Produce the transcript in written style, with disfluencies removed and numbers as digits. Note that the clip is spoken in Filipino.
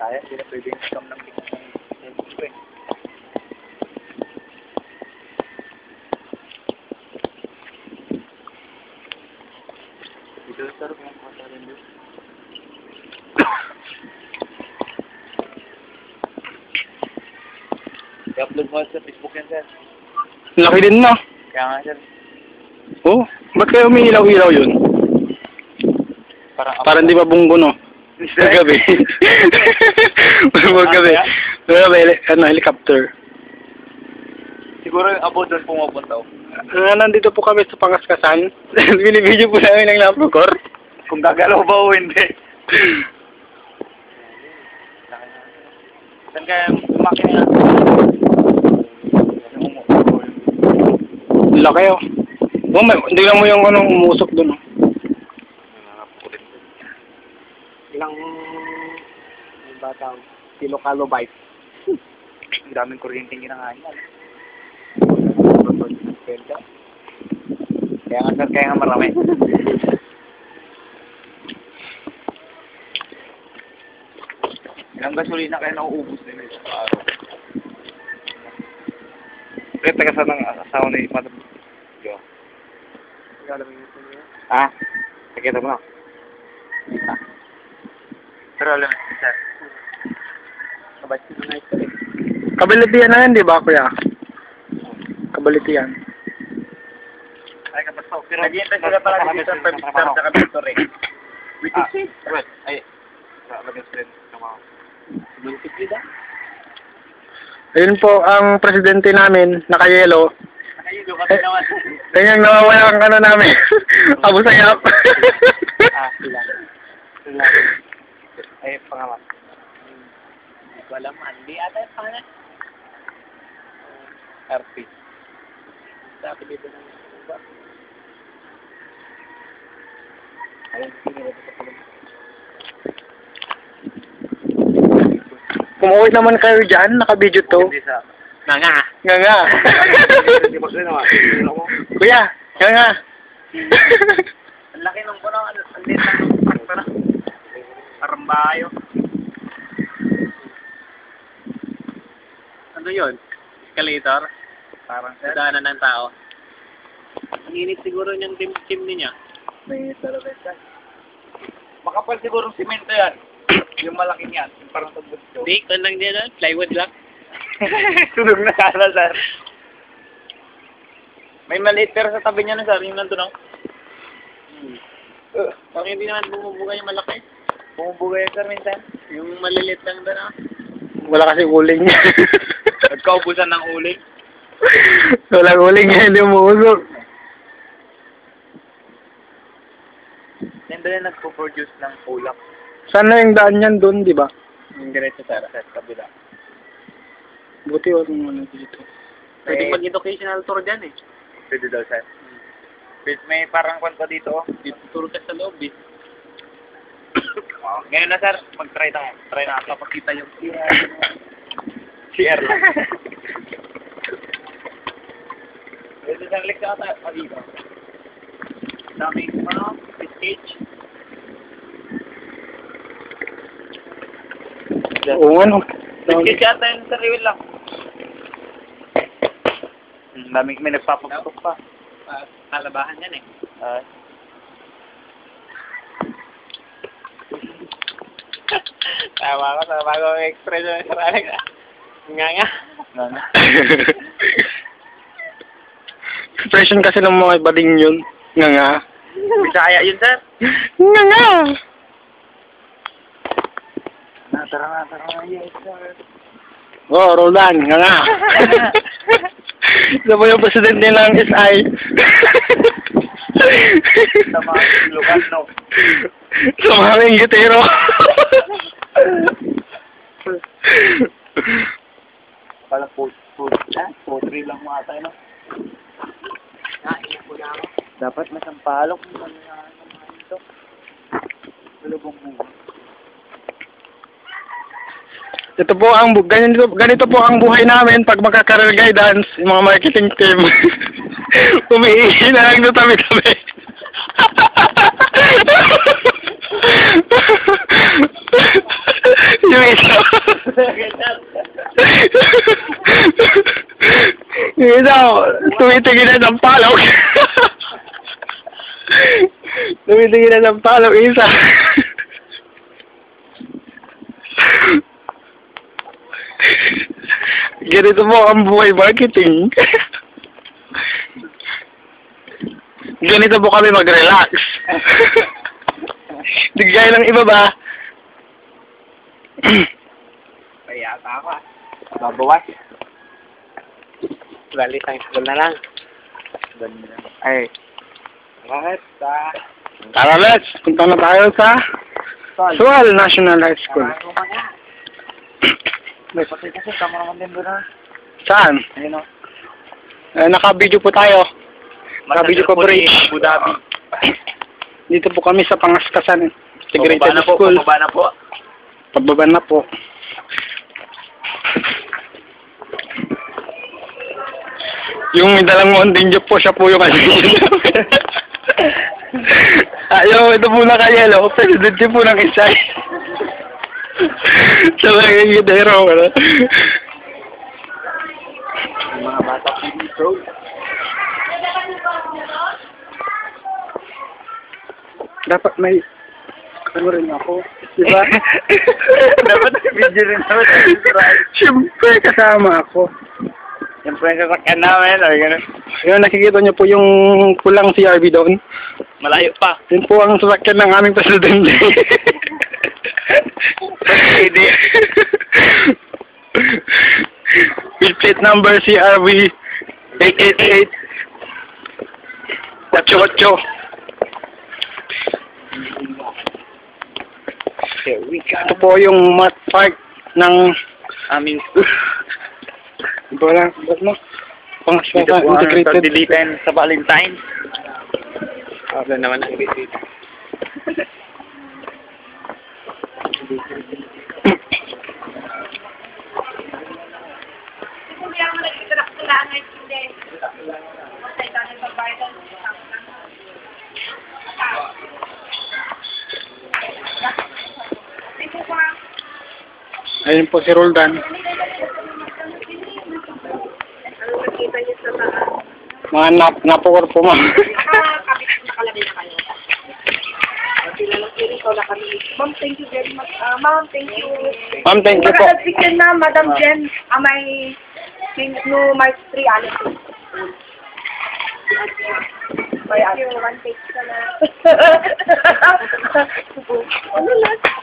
Tayo, hindi na pwedeng scam ng Facebook eh. Dito sir, kung mata rin doon. I-upload mo sa Facebook yan sir. Laki din no? Kaya nga sir. Oh, ba't kaya umiilaw-ilaw yun? Parang di ba bunggo no? Magabi. Magabi. Magabi, ano, helicopter. Siguro yung abo doon pumupunta oh. Nandito po kami sa Pangaskasan. Binibidyo po namin ng Lampagor. Kung gagalaw ba o hindi. Saan kaya makina? Laki oh. Oh, hindi lang mo yung anong umusok doon oh. Ilang batang kilokalobite. Ang daming kuryenteng ginangain yan. Kaya nga sir, kaya nga marami. Ilang gasolina kaya nauubos din ito sa araw. Kaya taga saan ang asawa ni Madam? Yo. Ha? Nakita mo na? Ha? Pero alam mo, sir. Kabait ko na ito eh. Kabalitian na yan, di ba kuya? Kabalitian. Ay, kapag so, pero nag-iintay sila pala dito sa permitter sa kabitor eh. Which is it? Wait, ay. Lagyan sila ng mga multiplida. Ayun po, ang presidente namin, nakayelo. Nakayelo kami naman. Kanyang nawawala ang ano namin. Abo sayap. Sila. Sila. Ay, pangalan. Hindi ko alam, hindi ata yung pangalan. RP. Sabi dito ng iba. Ayun, sinira dito sa Kumuwi naman kayo dyan, naka-video to. Nga. Nga. Kuya, nga. Ang laki nung puno, ang lit ng sakto na. Parang bayo. Ano yun? Escalator? Parang daanan ng tao. Ang init siguro niyang chimney niya. May talaga. Makapal siguro simento yan. Yung malaking yan. Yung parang tugbod ko. Hindi, kung lang din yan. Plywood lang. Sunog na sana, sir. May maliit pero sa tabi niya na, sir. Yung nandun ako. Bakit hindi naman bumubuga yung malaki? Bumubuga yan, sir, minsan. Yung maliliit lang doon, ah. Wala kasi uling. Nagkaubusan ng uling. Walang uling nga, hindi umuusok. Yan doon yung nagpo-produce ng ulak. Saan na yung daan yan doon, di ba? Yung diretso, sir, sa kabila. Buti wala ano dito. Pwede mag-educational tour dyan, eh. Pwede daw, sir. May parang kwento dito, oh. Dito tour ka sa loob, eh. Ngayon na, sir, mag-try tayo. Try na, papakita yung CR lang. Pwede siyang lik sa ata, dito. Daming, fish cage. Oo, ano? Fish cage ata yung sariwil lang. Daming may nagpapaputok pa. Kalabahan yan, eh. Tawa ko sa bagong expression sa Alex. Nga. Expression kasi ng mga iba din yun. Nga. Bisaya yun, sir. Nga. Tara na. Yes, sir. Oh, Roland. Nga. Isa po yung presidente ng SI. Sa mga lugar, no? Sa mga inggitero. Pala poultry lang mga tayo, no? Iyak ko na ako. Dapat masampalok naman ito. Malubong mo. Ito po ang ganito po ang buhay namin pag magka-career guidance, yung mga marketing team. Umiihi na lang doon kami. Yung isa. Yung isa, tumitingin na ng palok. Tumitingin na ng palok, isa. Ganito po ang buhay marketing. Ganito po kami mag-relax. Di gaya ng iba ba? Kaya tama. Babawas. Bali, thankful na lang. Ay. Bakit? Tara, let's. Punta na tayo sa Sual National High School. May patay kasi, tama naman din doon na. Saan? Ayun o. Naka-video po tayo. Naka-video po break. Abu Dhabi. Dito po kami sa Pangaskasan. Integrated Pababa na po, School. pababa na po. Pababa na po. Yung may dalang mountain job po, siya po yung Ayaw, ito po naka-yellow. Presidente po ng isay. Siya lang yung gidero. Mga bata po dito. Dapat may ano rin ako, diba? Dapat video rin naman. Siyempre kasama ako. Siyempre sasakyan namin. Ay, gano'n. Yun, nakikita niyo po yung pulang CRV doon. Malayo pa. Yun po ang sasakyan ng aming presidente. Hindi. With plate number CRV 888 88. Here we go. Ito po yung mat park ng Aming school. ito lang, ba't mo? Dito Pangaskasan po ang Integrated. pagdilitan sa Valentine. Wala naman ang visit. Ayun po si Roldan. Mga napukor po, ma'am. Nakalagay na kayo. Sila lang sila ikaw na kami. Ma'am, thank you very much. Ma'am, thank you. Ma'am, thank you po. Nakadagpikin na, Madam Jen. May no maestri, alam ko. May one take ka na. Ano lang?